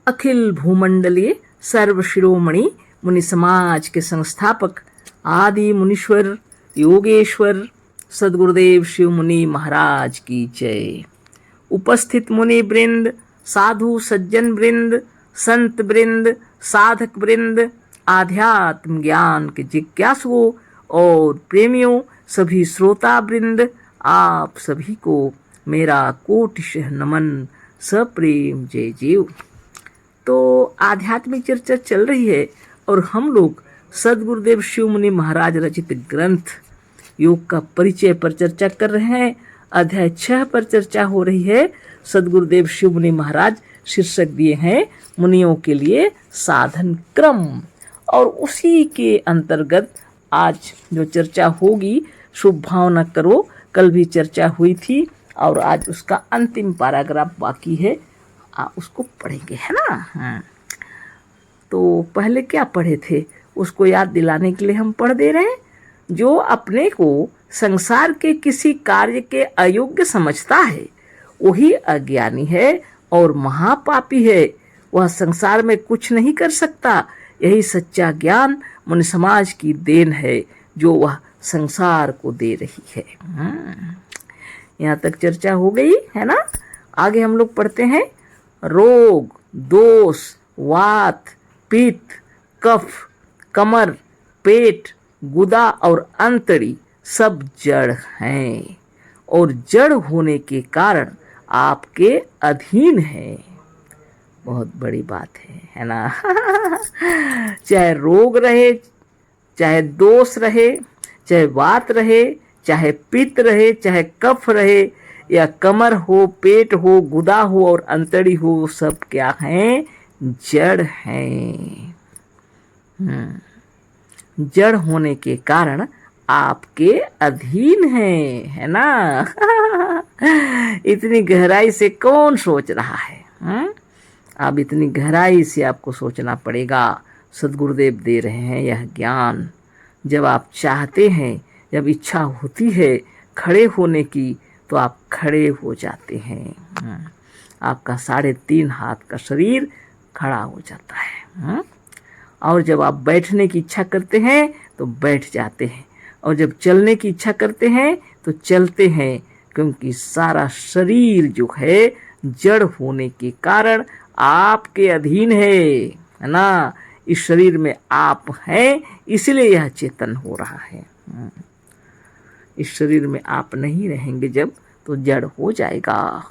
अखिल भूमंडलीय सर्व शिरोमणि मुनि समाज के संस्थापक आदि मुनीश्वर योगेश्वर सदगुरुदेव शिव मुनि महाराज की जय। उपस्थित मुनि वृंद, साधु सज्जन वृंद, संत वृंद, साधक वृंद, आध्यात्म ज्ञान के जिज्ञासुओं और प्रेमियों, सभी श्रोता वृंद, आप सभी को मेरा कोटिशः नमन, सप्रेम जय जीव। तो आध्यात्मिक चर्चा चल रही है और हम लोग सदगुरुदेव शिव मुनि महाराज रचित ग्रंथ योग का परिचय पर चर्चा कर रहे हैं। अध्याय 6 पर चर्चा हो रही है। सदगुरुदेव शिव मुनि महाराज शीर्षक दिए हैं मुनियों के लिए साधन क्रम, और उसी के अंतर्गत आज जो चर्चा होगी, शुभ भावना करो, कल भी चर्चा हुई थी और आज उसका अंतिम पैराग्राफ बाकी है, उसको पढ़ेंगे, है ना। हाँ, तो पहले क्या पढ़े थे उसको याद दिलाने के लिए हम पढ़ दे रहे हैं। जो अपने को संसार के किसी कार्य के अयोग्य समझता है वही अज्ञानी है और महापापी है। वह संसार में कुछ नहीं कर सकता। यही सच्चा ज्ञान मुनि समाज की देन है जो वह संसार को दे रही है। यहाँ तक चर्चा हो गई है ना। आगे हम लोग पढ़ते हैं। रोग, दोष, वात, पित्त, कफ, कमर, पेट, गुदा और अंतड़ी सब जड़ हैं और जड़ होने के कारण आपके अधीन है। बहुत बड़ी बात है ना। चाहे रोग रहे, चाहे दोष रहे, चाहे वात रहे, चाहे पित्त रहे, चाहे कफ रहे, या कमर हो, पेट हो, गुदा हो और अंतड़ी हो, सब क्या हैं? जड़ हैं। जड़ होने के कारण आपके अधीन है ना। इतनी गहराई से कौन सोच रहा है? अब इतनी गहराई से आपको सोचना पड़ेगा। सदगुरुदेव दे रहे हैं यह ज्ञान। जब आप चाहते हैं, जब इच्छा होती है खड़े होने की, तो आप खड़े हो जाते हैं। आपका 3.5 हाथ का शरीर खड़ा हो जाता है। और जब आप बैठने की इच्छा करते हैं तो बैठ जाते हैं, और जब चलने की इच्छा करते हैं तो चलते हैं, क्योंकि सारा शरीर जो है जड़ होने के कारण आपके अधीन है ना। इस शरीर में आप हैं, इसलिए यह चेतन हो रहा है। इस शरीर में आप नहीं रहेंगे जब, तो जड़ हो जाएगा।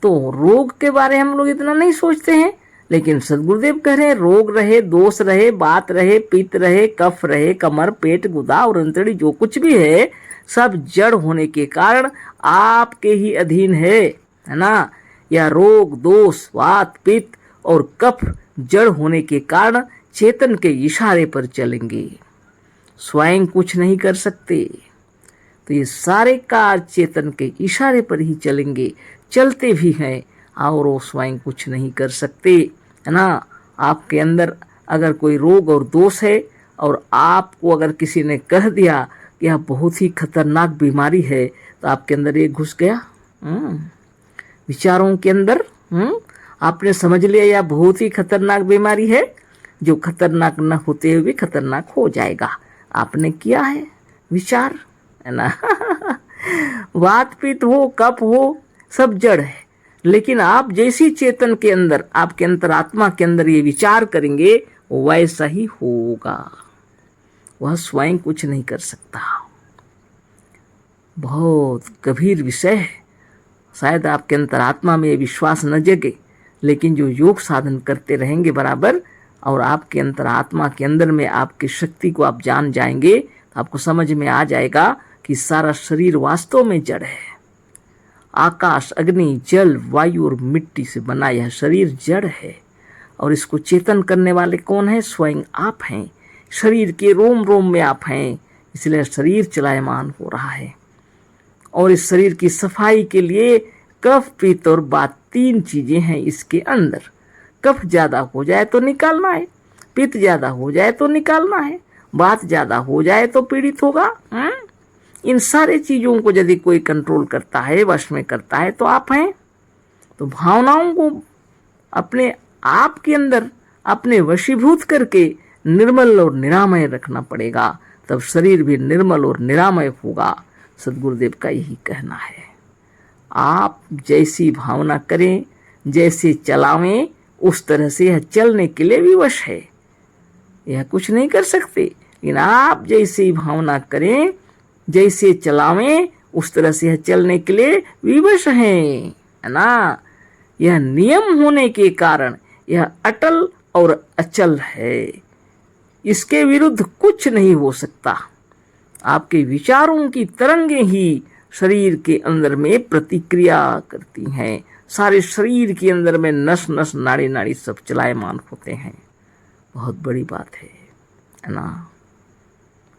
तो रोग के बारे हम लोग इतना नहीं सोचते हैं, लेकिन सदगुरुदेव कह रहे हैं रोग रहे, दोष रहे, बात रहे, पित्त रहे, कफ रहे, कमर, पेट, गुदा और अंतड़ी जो कुछ भी है सब जड़ होने के कारण आपके ही अधीन है ना। या रोग, दोष, वात, पित्त और कफ जड़ होने के कारण चेतन के इशारे पर चलेंगे, स्वयं कुछ नहीं कर सकते। तो ये सारे कार्य चेतन के इशारे पर ही चलेंगे, चलते भी हैं और वो स्वयं कुछ नहीं कर सकते, है ना। आपके अंदर अगर कोई रोग और दोष है और आपको अगर किसी ने कह दिया कि यह बहुत ही खतरनाक बीमारी है, तो आपके अंदर ये घुस गया। विचारों के अंदर आपने समझ लिया यह बहुत ही खतरनाक बीमारी है, जो खतरनाक न होते हुए भी खतरनाक हो जाएगा। आपने किया है विचार, है ना। वात पित्त हो, कफ हो, सब जड़ है, लेकिन आप जैसी चेतन के अंदर, आपके अंतरात्मा के अंदर ये विचार करेंगे, वैसा ही होगा। वह स्वयं कुछ नहीं कर सकता। बहुत गंभीर विषय है। शायद आपके अंतरात्मा में ये विश्वास न जगे, लेकिन जो योग साधन करते रहेंगे बराबर, और आपके अंतरात्मा के अंदर में आपकी शक्ति को आप जान जाएंगे, तो आपको समझ में आ जाएगा कि सारा शरीर वास्तव में जड़ है। आकाश, अग्नि, जल, वायु और मिट्टी से बना यह शरीर जड़ है, और इसको चेतन करने वाले कौन है? स्वयं आप हैं। शरीर के रोम रोम में आप हैं, इसलिए शरीर चलायमान हो रहा है। और इस शरीर की सफाई के लिए कफ, पित्त और वात 3 चीजें हैं इसके अंदर। कफ ज्यादा हो जाए तो निकालना है, पित्त ज्यादा हो जाए तो निकालना है, वात ज्यादा हो जाए तो पीड़ित होगा। इन सारे चीजों को यदि कोई कंट्रोल करता है, वश में करता है, तो आप हैं। तो भावनाओं को अपने आप के अंदर अपने वशीभूत करके निर्मल और निरामय रखना पड़ेगा, तब शरीर भी निर्मल और निरामय होगा। सद्गुरुदेव का यही कहना है। आप जैसी भावना करें, जैसे चलावें, उस तरह से यह चलने के लिए विवश है। यह कुछ नहीं कर सकते, लेकिन आप जैसी भावना करें, जैसे चलावें, उस तरह से यह चलने के लिए विवश हैं, है ना। यह नियम होने के कारण यह अटल और अचल है। इसके विरुद्ध कुछ नहीं हो सकता। आपके विचारों की तरंगें ही शरीर के अंदर में प्रतिक्रिया करती हैं। सारे शरीर के अंदर में नस नस नाड़ी नाड़ी सब चलायमान होते हैं। बहुत बड़ी बात है ना।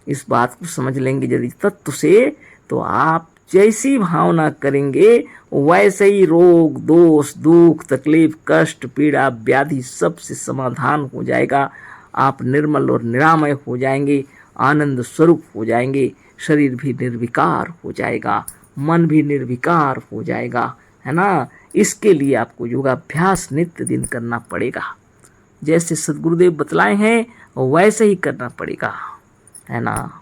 इस बात को समझ लेंगे यदि तत्व से, तो आप जैसी भावना करेंगे वैसे ही रोग दोष दुख तकलीफ कष्ट पीड़ा व्याधि सब से समाधान हो जाएगा। आप निर्मल और निरामय हो जाएंगे, आनंद स्वरूप हो जाएंगे। शरीर भी निर्विकार हो जाएगा, मन भी निर्विकार हो जाएगा, है ना। इसके लिए आपको योगाभ्यास नित्य दिन करना पड़ेगा। जैसे सद्गुरुदेव बतलाए हैं वैसे ही करना पड़ेगा, है ना।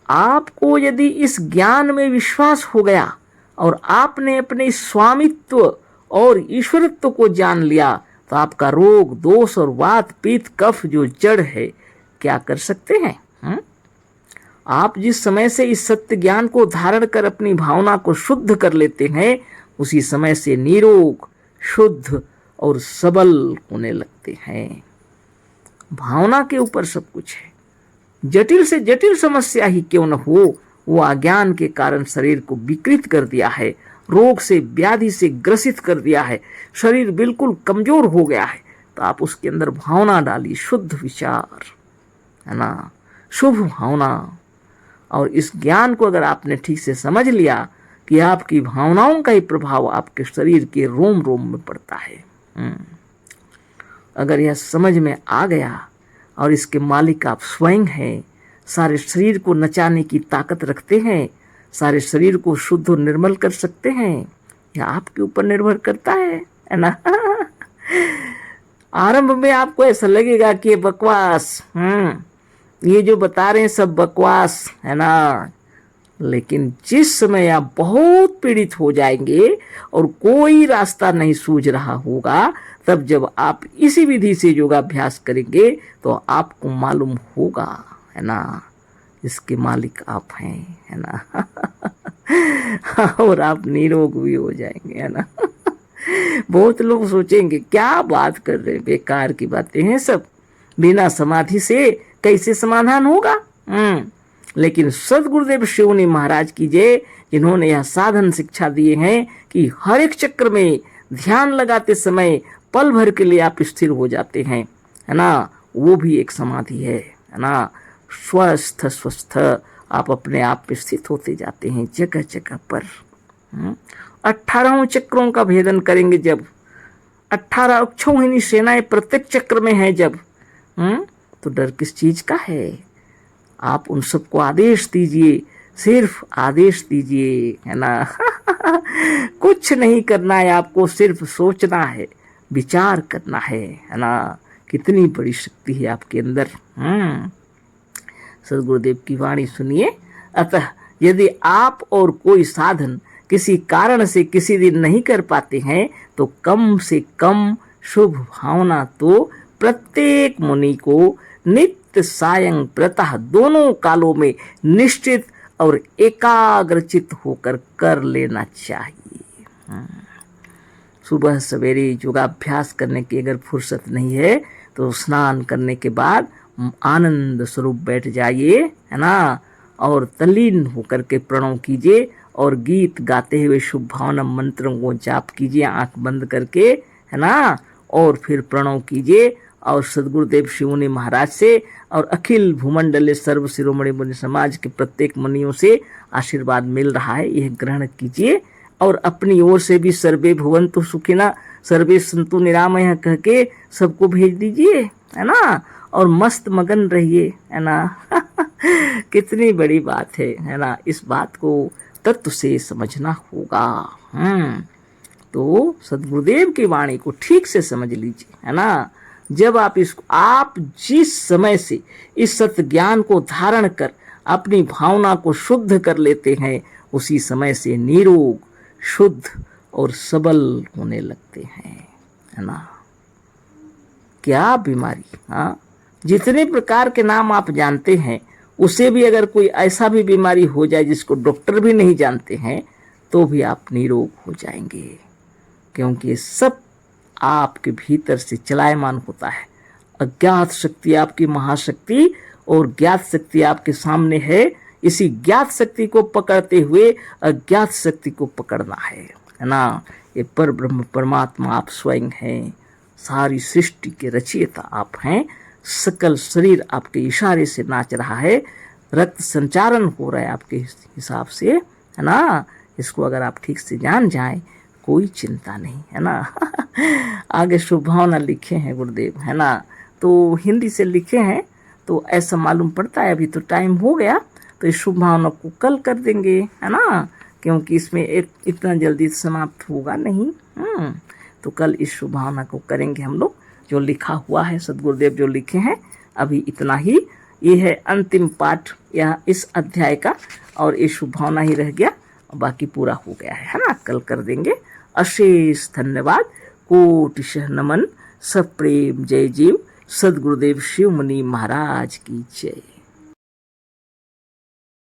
आपको यदि इस ज्ञान में विश्वास हो गया और आपने अपने स्वामित्व और ईश्वरत्व को जान लिया, तो आपका रोग दोष और वात पित्त कफ जो जड़ है क्या कर सकते हैं। आप जिस समय से इस सत्य ज्ञान को धारण कर अपनी भावना को शुद्ध कर लेते हैं, उसी समय से निरोग शुद्ध और सबल होने लगते हैं। भावना के ऊपर सब कुछ है। जटिल से जटिल समस्या ही क्यों न हो, वो अज्ञान के कारण शरीर को विकृत कर दिया है, रोग से व्याधि से ग्रसित कर दिया है, शरीर बिल्कुल कमजोर हो गया है। तो आप उसके अंदर भावना डालिए, शुद्ध विचार, है ना, शुभ भावना। और इस ज्ञान को अगर आपने ठीक से समझ लिया कि आपकी भावनाओं का ही प्रभाव आपके शरीर के रोम रोम में पड़ता है, अगर यह समझ में आ गया और इसके मालिक आप स्वयं हैं, सारे शरीर को नचाने की ताकत रखते हैं, सारे शरीर को शुद्ध और निर्मल कर सकते हैं, यह आपके ऊपर निर्भर करता है ना। आरंभ में आपको ऐसा लगेगा कि ये बकवास, ये जो बता रहे हैं सब बकवास है ना, लेकिन जिस समय आप बहुत पीड़ित हो जाएंगे और कोई रास्ता नहीं सूझ रहा होगा, तब जब आप इसी विधि से योगाभ्यास करेंगे तो आपको मालूम होगा, है ना, इसके मालिक आप हैं, है ना। और आप निरोग भी हो जाएंगे, है ना। बहुत लोग सोचेंगे क्या बात कर रहे हैं, बेकार की बातें हैं सब, बिना समाधि से कैसे समाधान होगा। लेकिन सद्गुरुदेव शिवनी महाराज की जय, जिन्होंने यह साधन शिक्षा दिए हैं कि हर एक चक्र में ध्यान लगाते समय पल भर के लिए आप स्थिर हो जाते हैं, है ना, वो भी एक समाधि है ना। स्वस्थ स्वस्थ आप अपने आप पे स्थित होते जाते हैं जगह जगह पर। 18 चक्रों का भेदन करेंगे जब, 18 अक्षौहिणी सेनाएं प्रत्येक चक्र में है जब, तो डर किस चीज का है। आप उन सबको आदेश दीजिए, सिर्फ आदेश दीजिए, है ना। कुछ नहीं करना है आपको, सिर्फ सोचना है, विचार करना है ना। कितनी बड़ी शक्ति है आपके अंदर। सद्गुरुदेव की वाणी सुनिए। अतः यदि आप और कोई साधन किसी कारण से किसी दिन नहीं कर पाते हैं, तो कम से कम शुभ भावना तो प्रत्येक मुनि को नित्य सायं प्रातः दोनों कालों में निश्चित और एकाग्रचित होकर कर लेना चाहिए। सुबह सवेरे योगाभ्यास करने की अगर फुर्सत नहीं है तो स्नान करने के बाद आनंद स्वरूप बैठ जाइए, है ना, और तल्लीन होकर के प्रणव कीजिए और गीत गाते हुए शुभ भावना मंत्रों को जाप कीजिए आंख बंद करके, है ना, और फिर प्रणव कीजिए और सद्गुरुदेव शिवनी महाराज से और अखिल भूमंडले सर्व शिरोमणि मुनि समाज के प्रत्येक मुनियों से आशीर्वाद मिल रहा है, यह ग्रहण कीजिए। और अपनी ओर से भी सर्वे भुवन्तु सुखिना सर्वे सन्तु निरामय कह के सबको भेज दीजिए, है ना, और मस्त मगन रहिए, है ना। कितनी बड़ी बात है ना। इस बात को तत्व से समझना होगा। तो सदगुरुदेव की वाणी को ठीक से समझ लीजिए, है ना। जब आप जिस समय से इस सत्य ज्ञान को धारण कर अपनी भावना को शुद्ध कर लेते हैं, उसी समय से निरोग, शुद्ध और सबल होने लगते हैं, है ना। क्या बीमारी, हाँ, जितने प्रकार के नाम आप जानते हैं, उसे भी अगर कोई ऐसा भी बीमारी हो जाए जिसको डॉक्टर भी नहीं जानते हैं, तो भी आप निरोग हो जाएंगे, क्योंकि ये सब आपके भीतर से चलायमान होता है। अज्ञात शक्ति आपकी महाशक्ति और ज्ञात शक्ति आपके सामने है। इसी ज्ञात शक्ति को पकड़ते हुए अज्ञात शक्ति को पकड़ना है ना। ये पर ब्रह्म परमात्मा आप स्वयं हैं, सारी सृष्टि के रचयिता आप हैं। सकल शरीर आपके इशारे से नाच रहा है, रक्त संचारण हो रहा है आपके हिसाब से, है ना। इसको अगर आप ठीक से जान जाएं, कोई चिंता नहीं, है ना। आगे शुभ भावना लिखे हैं गुरुदेव, है ना, तो हिंदी से लिखे हैं, तो ऐसा मालूम पड़ता है। अभी तो टाइम हो गया, तो इस शुभ भावना को कल कर देंगे, है ना, क्योंकि इसमें इतना जल्दी समाप्त होगा नहीं। तो कल इस शुभ भावना को करेंगे हम लोग। जो लिखा हुआ है सदगुरुदेव जो लिखे हैं, अभी इतना ही। ये है अंतिम पाठ या इस अध्याय का, और ये शुभ भावना ही रह गया, बाकी पूरा हो गया है ना। कल कर देंगे। अशेष धन्यवाद, कोटिशः नमन, सब प्रेम, जय जीव। सदगुरुदेव शिव मुनि महाराज की जय।